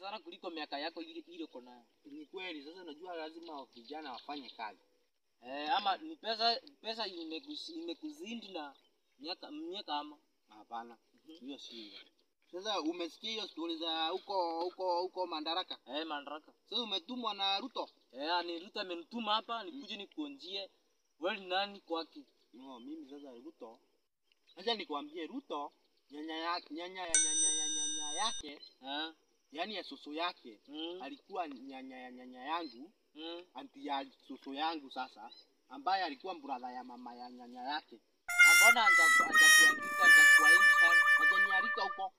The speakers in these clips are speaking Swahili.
sana kuliko miaka yako ile uko nayo. Ni kweli, sasa unajua lazima vijana wafanye kazi. Ama ni pesa imekuzindi na miaka ama. Hapana. Hiyo si hivyo. Sasa umesikia hiyo story za huko Madaraka? Madaraka. Sasa umetumwa na Ruto? Ni Ruto amenituma hapa nikuje nikuonjie wewe ni nani kwake. No, mimi sasa Ruto. Acha nikwambie Ruto nyanya yake, yani ya susu yake, alikuwa nyanya yangu, anti ya susu yangu sasa, ambaye alikuwa brother ya mama ya nyanya yake. Mbona hajanialika huko?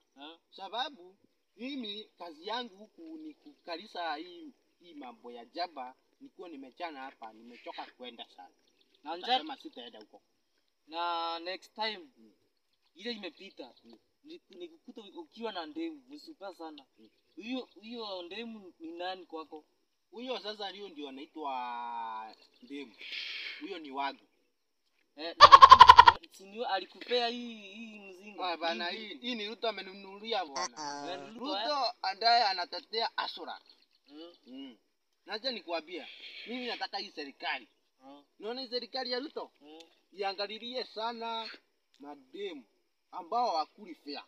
Sababu mimi kazi yangu huku ni kukalisa hii mambo ya jaba, nilikuwa nimechana hapa, nimechoka kwenda sana. Na nasema sitaenda huko. Na next time ile imepita nikukuta ukiwa na ndemu msupa sana. Hiyo ndemu ni nani kwako? Huyo sasa ndio anaitwa ndemu. Huyo ni wangu. Sinio alikupea hii mzinga. Bana hii ni Ruto amenunulia bwana. Ruto andaye anatetea Asura. Naja nikwambia, mimi nataka hii serikali. Naona hii serikali ya Ruto iangalilie sana mademu ambao hawakuli fair.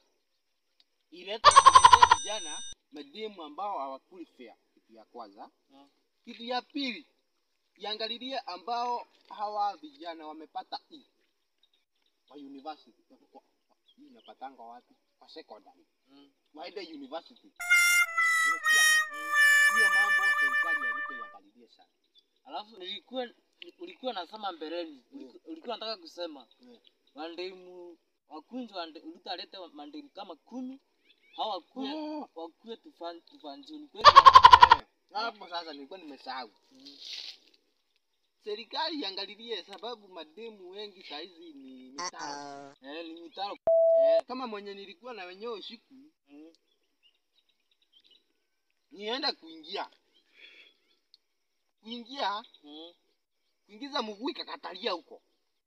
Ilete vijana mademu ambao hawakuli fair, kitu ya kwanza. Kitu ya pili, iangalilie ambao hawa vijana wamepata kwa university. Hii inapatanga wapi? Kwa secondary. Waende university. Hiyo mambo serikali ya Ruto iangalilie sana. Alafu ulikuwa nasema mbeleni, ulikuwa nataka kusema mandemu wakunjwa Ruto alete mandemu kama 10 wakuwe tufanjuni kweli. Hapo sasa nilikuwa nimesahau. Serikali iangalilie sababu mademu wengi saizi ni mitaro. Ni mitaro. Kama mwenye nilikuwa na wenyewe usiku. Nienda kuingia. Kuingiza mguu ikakatalia huko.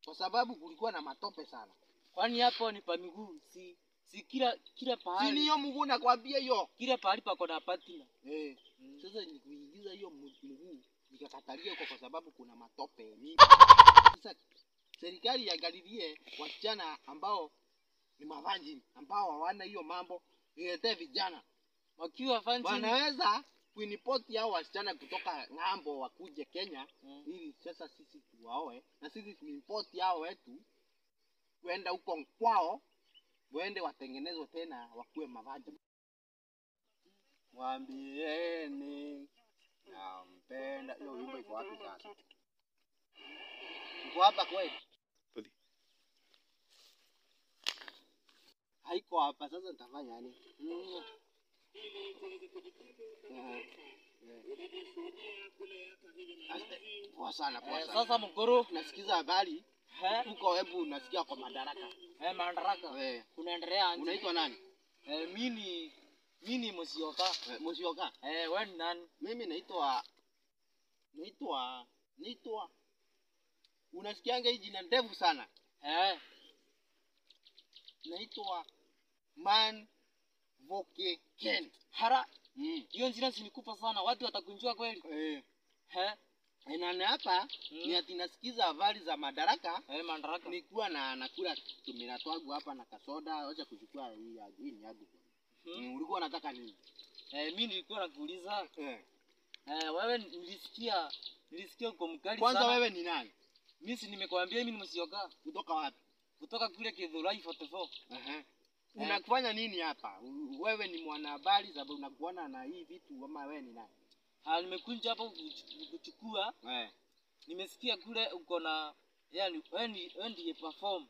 Kwa sababu kulikuwa na matope sana. Kwani hapo ni pa miguu si kila pahali. Si hiyo mguu nakwambia hiyo. Kila pahali pako na patina. Sasa ni kuingiza hiyo mguu ikakatalia huko kwa sababu kuna matope. Sasa serikali iangalilie wasichana ambao ni mavanji ambao hawana hiyo mambo, ilete vijana wakiwa vanji wanaweza kuinipoti hao wasichana kutoka ng'ambo wakuje Kenya ili sasa sisi tuwaoe na sisi tuimport hao wetu kwenda huko kwao waende watengenezwe tena wakuwe mavanji. Mwambieni nampenda. Hiyo wimbo iko wapi sasa? Iko hapa kweli? Haiko hapa, sasa nitafanya nini? Poa sana. Sasa mkoro nasikiza habari. Huko hebu nasikia kwa Madaraka. Madaraka. Unaendelea aje? Unaitwa nani? Mimi Musioka. Musioka? Wewe ni nani? Mimi naitwa unasikianga hii jina ndefu sana. Naitwa Man Voke Ken. Hara. Hiyo jina sinikupa sana. Watu watakunjua kweli. Nani hapa ni ati nasikiza habari za Madaraka. Madaraka. Nilikuwa nakula tumina twangu hapa na kasoda, acha kuchukua hii ni yangu. Ulikuwa unataka nini? Mimi nilikuwa nakuuliza. Wewe nilisikia uko mkali sana. Kwanza wewe ni nani? Mimi si nimekwambia mimi ni Musioka. Kutoka wapi? Kutoka kule Githurai 44. Unafanya nini hapa? Wewe ni mwanahabari sababu unakuona na hii vitu ama wewe ni nani? Nimekuja hapa kuchukua. Nimesikia kule uko na yani wewe ndiye perform.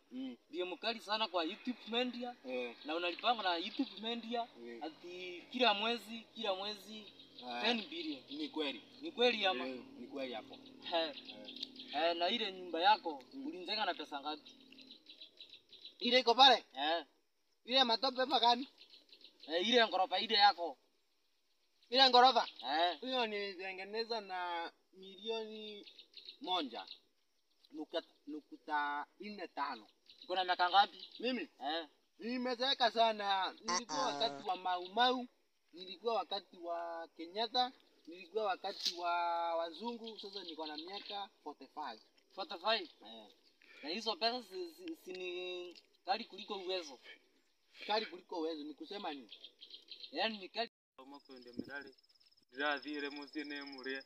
Ndio mkali sana kwa YouTube Media. Na unalipanga na YouTube Media ati kila mwezi 10 billion. Ni kweli ama? Ni kweli hapo. Na ile nyumba yako ulinjenga na pesa ngapi? Ile iko pale? Ile matope magani? Ile ngorofa ile yako. Ile ngorofa? Hiyo nilitengeneza na milioni 1.45. Kuna miaka ngapi? Mimi? Nimezeeka sana. Nilikuwa wakati wa Mau Mau. nilikuwa wakati wa Kenyatta, nilikuwa wakati wa wazungu, sasa niko na miaka 45. 45? Na hizo pesa si ni kali kuliko uwezo. Kali kuliko uwezo ni kusema nini? Yaani ni kali kama kwenda mirali. Ndirathire mucie ne murie.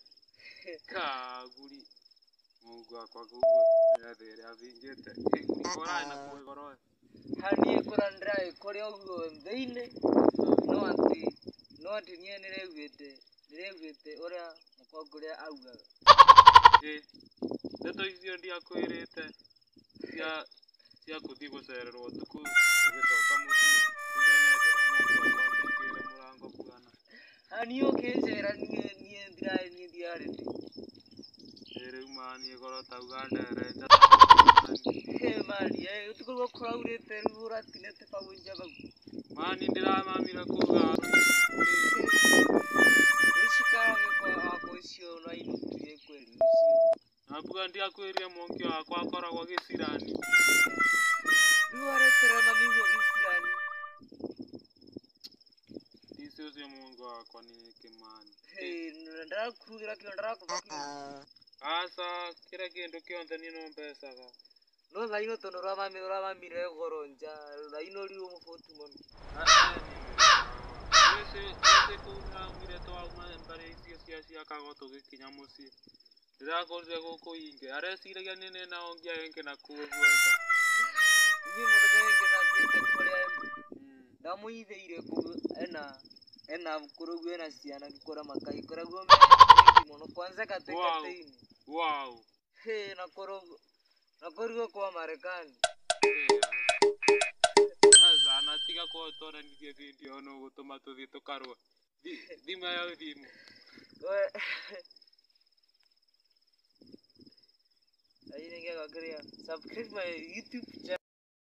Kaguri. Mungu akwa kugo ndirathire avingite. Ngora na kuigoro. Hani kora ndrai kore ugo ndeine. No ati nie nirevite oria mukongoria augaga. Ndeto icio ndiakwirite cia kuthi gucererwo tuku ugicoka mucii ndenethera mungu akwambikire murango bwana. Hani ukicera nie ndiare ndi. Riu mani goro tauga ndere nja. Mani utuko kuraurite rura tinete pawunja bau. Mani ndiramamira kuga. Ushikara kwa akocio na inutuye kweli ucio. Nabuga ndiakwirire monki wakwa akoragwo gicirani. Ruaretera mami wo gicirani. Icio cio mungu wakwa ni kimani. Ndarakurugira kio ndarakubaki. Asa kira kindu kionthe ni no mbecaga. No thaino tono uramamire goro nja thaino riu mufotu mono. Ese kuumire twauma mbere icio cia kago tugikinya mucii. Ndirakorire guku inge areciragia nene na ongia enke na kuogua nja. Ni muthenge na thiete kuria ndamuitheire ku ena kurugu ena ciana gikora makai koraguo mengi muno kwanza katekatini. Wow. Na korugo kwa Marekani. Sasa anatiga kwa tora nithie video no gutuma tuthie tukarwa. Thima ya thimu. Subscribe my YouTube channel.